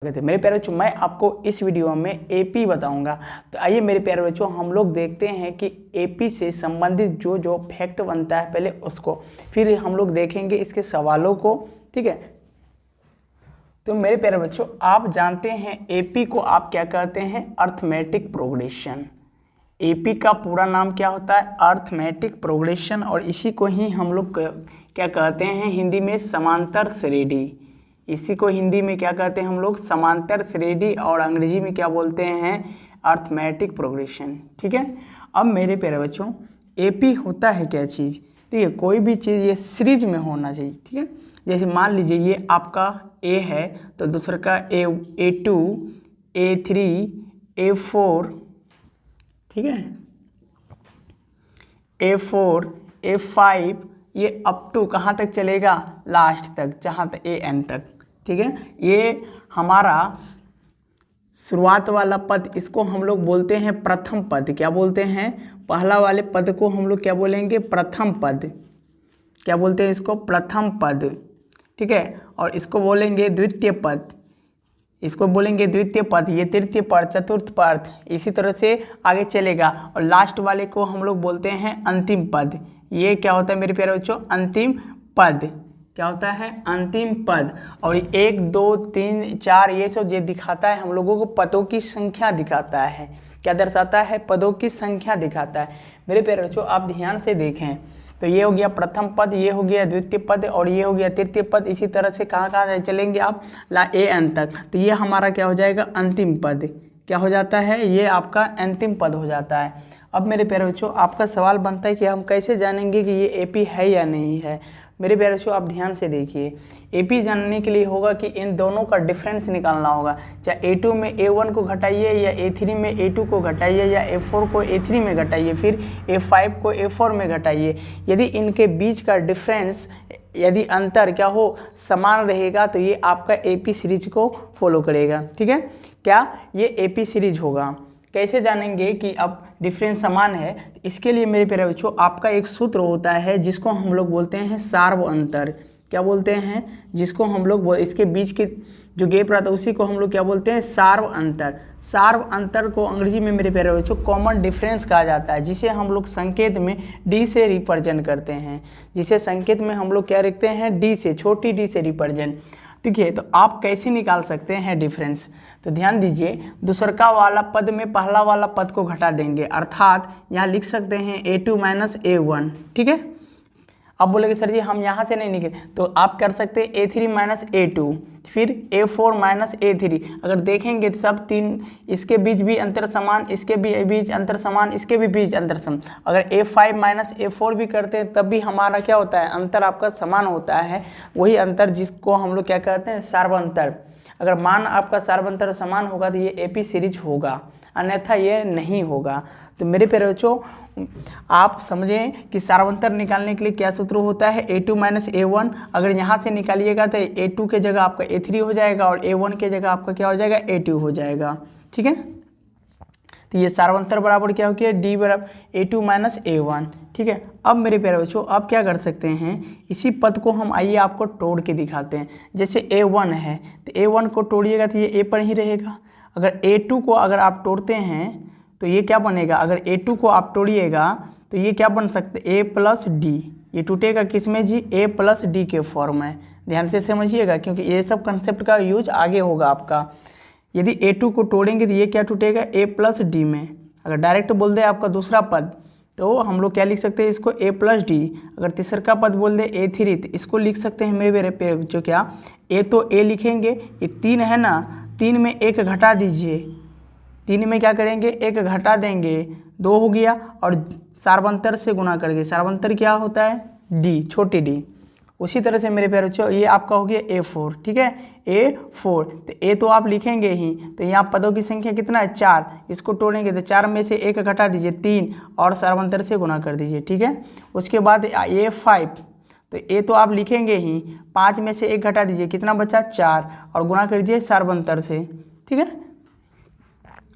गए थे। मेरे प्यारे बच्चों मैं आपको इस वीडियो में एपी बताऊंगा। तो आइए मेरे प्यारे बच्चों हम लोग देखते हैं कि एपी से संबंधित जो जो फैक्ट बनता है पहले उसको, फिर हम लोग देखेंगे इसके सवालों को। ठीक है, तो मेरे प्यारे बच्चों आप जानते हैं एपी को आप क्या कहते हैं, अर्थमेटिक प्रोग्रेशन। एपी का पूरा नाम क्या होता है, अर्थमेटिक प्रोग्रेशन, और इसी को ही हम लोग क्या कहते हैं हिंदी में, समांतर श्रेणी। इसी को हिंदी में क्या कहते हैं हम लोग, समांतर श्रेणी, और अंग्रेजी में क्या बोलते हैं, अर्थमेटिक प्रोग्रेशन। ठीक है, अब मेरे प्यारे बच्चों एपी होता है क्या चीज़, ठीक है, कोई भी चीज़ ये सीरीज में होना चाहिए। ठीक है, जैसे मान लीजिए ये आपका ए है तो दूसरा का A2, A3, A4, ठीक है, A4, A5, ये अप टू कहाँ तक चलेगा, लास्ट तक, जहाँ तक AN तक। ठीक है, ये हमारा शुरुआत वाला पद, इसको हम लोग बोलते हैं प्रथम पद। क्या बोलते हैं, पहला वाले पद को हम लोग क्या बोलेंगे, प्रथम पद। क्या बोलते हैं इसको, प्रथम पद। ठीक है, और इसको बोलेंगे द्वितीय पद, इसको बोलेंगे द्वितीय पद, ये तृतीय पद, चतुर्थ पद, इसी तरह से आगे चलेगा। और लास्ट वाले को हम लोग बोलते हैं अंतिम पद। ये क्या होता है मेरे प्यारे बच्चों, अंतिम पद। क्या होता है, अंतिम पद। और 1, 2, 3, 4 ये सब जो दिखाता है हम लोगों को पदों की संख्या दिखाता है। क्या दर्शाता है, पदों की संख्या दिखाता है। मेरे प्यारे बच्चों आप ध्यान से देखें तो ये हो गया प्रथम पद, ये हो गया द्वितीय पद, और ये हो गया तृतीय पद। इसी तरह से कहाँ कहाँ चलेंगे आप, AN तक। तो ये हमारा क्या हो जाएगा, अंतिम पद। क्या हो जाता है, ये आपका अंतिम पद हो जाता है। अब मेरे प्यारे बच्चों आपका सवाल बनता है कि हम कैसे जानेंगे कि ये एपी है या नहीं है। मेरे प्यारे बच्चों आप ध्यान से देखिए, एपी जानने के लिए होगा कि इन दोनों का डिफरेंस निकालना होगा। चाहे A2 में A1 को घटाइए, या A3 में A2 को घटाइए, या A4 को A3 में घटाइए, फिर A5 को A4 में घटाइए। यदि इनके बीच का डिफरेंस, यदि अंतर क्या हो, समान रहेगा, तो ये आपका एपी सीरीज को फॉलो करेगा। ठीक है, क्या ये एपी सीरीज होगा। कैसे जानेंगे कि अब डिफरेंस समान है, इसके लिए मेरे प्यारे बच्चों आपका एक सूत्र होता है जिसको हम लोग बोलते हैं सार्व अंतर। क्या बोलते हैं, जिसको हम लोग इसके बीच के जो गैप रहता है उसी को हम लोग क्या बोलते हैं, सार्व अंतर। सार्व अंतर को अंग्रेजी में मेरे प्यारे बच्चों कॉमन डिफरेंस कहा जाता है, जिसे हम लोग संकेत में डी से रिप्रेजेंट करते हैं। जिसे संकेत में हम लोग क्या लिखते हैं, डी से, छोटी डी से रिप्रेजेंट। ठीक है, तो आप कैसे निकाल सकते हैं डिफरेंस, तो ध्यान दीजिए, दूसरका वाला पद में पहला वाला पद को घटा देंगे, अर्थात यहाँ लिख सकते हैं A2 माइनस A1। ठीक है, अब बोलेंगे सर जी हम यहाँ से नहीं निकले, तो आप कर सकते हैं A3 माइनस A2, फिर A4 माइनस A3। अगर देखेंगे सब तीन, इसके बीच भी अंतर समान, इसके भी बीच अंतर समान, इसके भी बीच अंतर समान। अगर A5 माइनस A4 भी करते हैं तब भी हमारा क्या होता है, अंतर आपका समान होता है। वही अंतर जिसको हम लोग क्या कहते हैं, सार्वंतर। अगर मान आपका सार्वंतर समान होगा तो ये एपी सीरीज होगा, अन्यथा ये नहीं होगा। तो मेरे प्यारे बच्चों आप समझें कि सार्वंतर निकालने के लिए क्या सूत्र होता है, A2 माइनस A1। अगर यहाँ से निकालिएगा तो A2 के जगह आपका A3 हो जाएगा, और A1 के जगह आपका क्या हो जाएगा, A2 हो जाएगा। ठीक है, तो ये सार्वंतर बराबर क्या हो गया, D बराबर A2 माइनस A1। ठीक है, अब मेरे प्यारे बच्चों आप क्या कर सकते हैं, इसी पद को हम आइए आपको तोड़ के दिखाते हैं। जैसे A1 है तो A1 को तोड़िएगा तो ये A पर ही रहेगा। अगर A2 को अगर आप तोड़ते हैं तो ये क्या बनेगा, अगर A2 को आप तोड़िएगा तो ये क्या बन सकते, A प्लस D। ये टूटेगा किस में जी, A प्लस D के फॉर्म में। ध्यान से समझिएगा क्योंकि ये सब कंसेप्ट का यूज आगे होगा आपका। यदि A2 को तोड़ेंगे तो ये क्या टूटेगा, A प्लस D में। अगर डायरेक्ट बोल दे आपका दूसरा पद तो हम लोग क्या लिख सकते हैं इसको, A प्लस D। अगर तीसरा पद बोल दे A3 तो इसको लिख सकते हैं मेरे पे जो क्या, A तो A लिखेंगे, ये 3 है ना, 3 में 1 घटा दीजिए, 3 में क्या करेंगे, 1 घटा देंगे, 2 हो गया, और सार्वंतर से गुणा करेंगे। सार्वंतर क्या होता है, D, छोटी D। उसी तरह से मेरे प्यारे बच्चों ये आपका हो गया A4। ठीक है, A4, तो A तो आप लिखेंगे ही, तो यहाँ पदों की संख्या कितना है, 4। इसको तोड़ेंगे तो 4 में से 1 घटा दीजिए, 3, और सार्वंतर से गुणा कर दीजिए। ठीक है, उसके बाद A5, तो A तो आप लिखेंगे ही, 5 में से 1 घटा दीजिए, कितना बचा, 4, और गुणा कर दीजिए सार्वंतर से। ठीक है,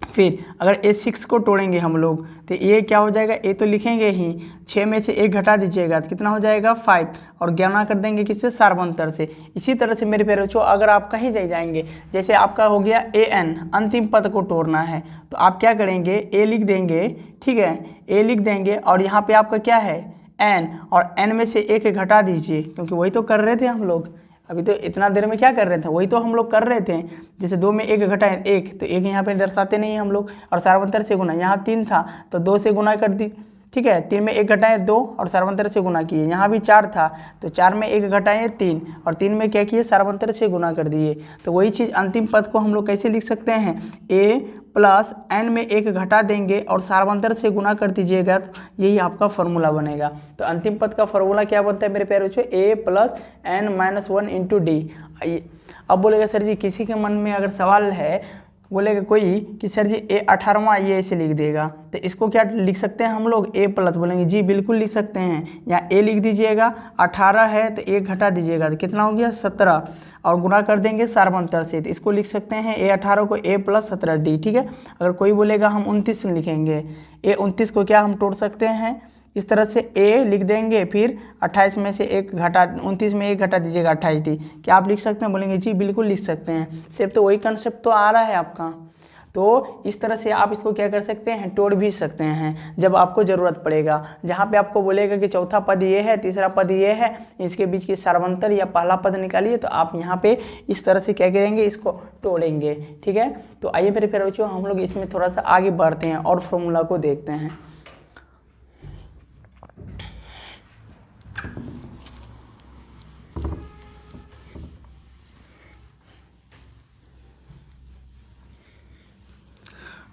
फिर अगर A6 को तोड़ेंगे हम लोग तो ये क्या हो जाएगा, ए तो लिखेंगे ही, 6 में से 1 घटा दीजिएगा तो कितना हो जाएगा 5, और गुणा कर देंगे किससे, सार्वंतर से। इसी तरह से मेरे प्यारे बच्चों अगर आप कहीं जाएंगे, जैसे आपका हो गया AN, अंतिम पद को तोड़ना है तो आप क्या करेंगे, A लिख देंगे, ठीक है, A लिख देंगे और यहाँ पे आपका क्या है N, और N में से 1 घटा दीजिए, क्योंकि वही तो कर रहे थे हम लोग अभी, तो इतना देर में क्या कर रहे थे, वही तो हम लोग कर रहे थे। जैसे 2 में 1 घटाए 1, तो 1 यहाँ पे दर्शाते नहीं हम लोग, और सार्वंतर से गुना, यहाँ 3 था तो 2 से गुना कर दी, ठीक है, 3 में 1 घटाए 2 और सार्वंतर से गुना किए। यहाँ भी 4 था तो 4 में 1 घटाए 3 और 3 में क्या किए, सार्वंतर से गुना कर दिए। तो वही चीज़ अंतिम पद को हम लोग कैसे लिख सकते हैं, A प्लस N में 1 घटा देंगे और सार्वंतर से गुना कर दीजिएगा, तो यही आपका फॉर्मूला बनेगा। तो अंतिम पद का फॉर्मूला क्या बनता है मेरे प्यारे बच्चों, A plus N-1 into D. अब बोलेगा सर जी, किसी के मन में अगर सवाल है, बोलेगा कोई कि सर जी A18वां ये ऐसे लिख देगा, तो इसको क्या लिख सकते हैं हम लोग, A प्लस, बोलेंगे जी बिल्कुल लिख सकते हैं। यहाँ A लिख दीजिएगा, 18 है तो 1 घटा दीजिएगा तो कितना हो गया 17, और गुणा कर देंगे सार्वंतर से, तो इसको लिख सकते हैं A18 को A प्लस 17D, ठीक है। अगर कोई बोलेगा हम 29 लिखेंगे, A29 को क्या हम तोड़ सकते हैं इस तरह से, A लिख देंगे, फिर 28 में से 1 घटा, 29 में 1 घटा दीजिएगा 28D, क्या आप लिख सकते हैं, बोलेंगे जी बिल्कुल लिख सकते हैं। सिर्फ तो वही कंसेप्ट तो आ रहा है आपका। तो इस तरह से आप इसको क्या कर सकते हैं, तोड़ भी सकते हैं जब आपको ज़रूरत पड़ेगा। जहाँ पे आपको बोलेगा कि चौथा पद ये है, तीसरा पद ये है, इसके बीच की सार्वंतर या पहला पद निकालिए, तो आप यहाँ पे इस तरह से क्या करेंगे, इसको तोड़ेंगे, ठीक है। तो आइए मेरे प्यारे बच्चों हम लोग इसमें थोड़ा सा आगे बढ़ते हैं और फॉर्मूला को देखते हैं।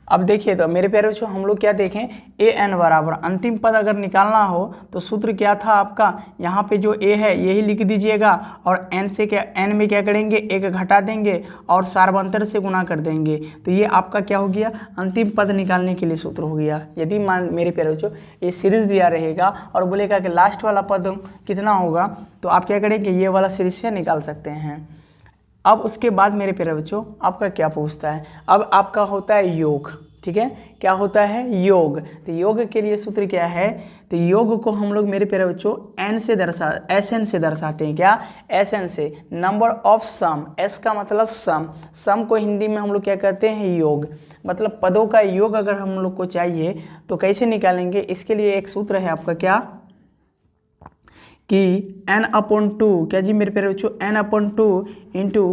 अब देखिए तो मेरे प्यारे बच्चों हम लोग क्या देखें, AN बराबर अंतिम पद अगर निकालना हो तो सूत्र क्या था आपका, यहाँ पे जो A है यही लिख दीजिएगा, और N से क्या, N में क्या करेंगे 1 घटा देंगे और सार्वंतर से गुना कर देंगे, तो ये आपका क्या हो गया, अंतिम पद निकालने के लिए सूत्र हो गया। यदि मान मेरे प्यारे बच्चों ये सीरीज दिया रहेगा और बोलेगा कि लास्ट वाला पद कितना होगा, तो आप क्या करेंगे, ये वाला सीरीज से निकाल सकते हैं। अब उसके बाद मेरे प्यारे बच्चों आपका क्या पूछता है, अब आपका होता है योग, ठीक है, क्या होता है योग। तो योग के लिए सूत्र क्या है, तो योग को हम लोग मेरे प्यारे बच्चों SN से दर्शाते हैं, क्या, SN से, नंबर ऑफ सम, S का मतलब सम को हिंदी में हम लोग क्या कहते हैं, योग, मतलब पदों का योग अगर हम लोग को चाहिए तो कैसे निकालेंगे, इसके लिए एक सूत्र है आपका क्या, कि N/2, क्या जी मेरे प्यारे बच्चों, N/2 into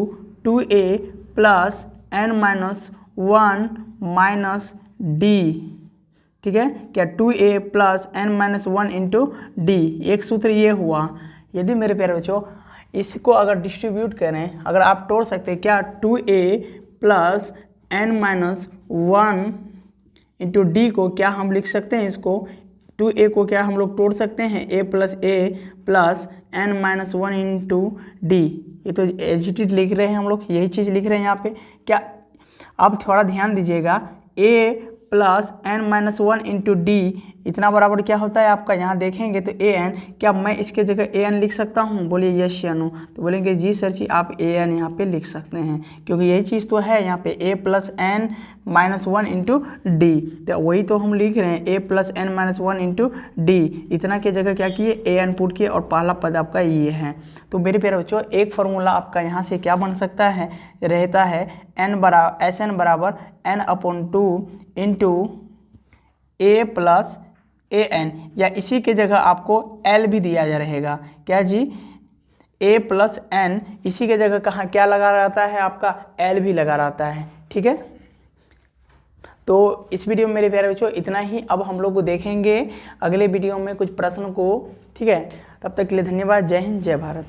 2A plus N-1 minus D, ठीक है, क्या 2A plus N-1 into D, एक सूत्र ये हुआ। यदि मेरे प्यारे बच्चों इसको अगर डिस्ट्रीब्यूट करें, अगर आप तोड़ सकते हैं क्या, 2A plus N-1 into D को क्या हम लिख सकते हैं, इसको 2A को क्या हम लोग तोड़ सकते हैं, A plus N-1 into D, ये तो एजिटेड लिख रहे हैं हम लोग, यही चीज़ लिख रहे हैं यहाँ पे। क्या अब थोड़ा ध्यान दीजिएगा, A plus N-1 into D इतना बराबर क्या होता है आपका, यहाँ देखेंगे तो AN, क्या मैं इसके जगह AN लिख सकता हूँ, बोलिए यस या नो, तो बोलेंगे जी सर जी आप AN यहाँ पे लिख सकते हैं, क्योंकि यही चीज़ तो है यहाँ पे, A plus N-1 into D, तो वही तो हम लिख रहे हैं, A plus N-1 into D, इतना के जगह क्या किए, AN पुट किए और पहला पद आपका ये है। तो मेरे प्यारे बच्चों एक फार्मूला आपका यहाँ से क्या बन सकता है, रहता है SN बराबर N/2 into A plus AN, या इसी के जगह आपको L भी दिया जा रहेगा, क्या जी, A प्लस N, इसी के जगह कहाँ क्या लगा रहता है आपका, L भी लगा रहता है, ठीक है। तो इस वीडियो में मेरे प्यारे बच्चों इतना ही, अब हम लोग को देखेंगे अगले वीडियो में कुछ प्रश्न को, ठीक है। तब तक के लिए धन्यवाद, जय हिंद जय भारत।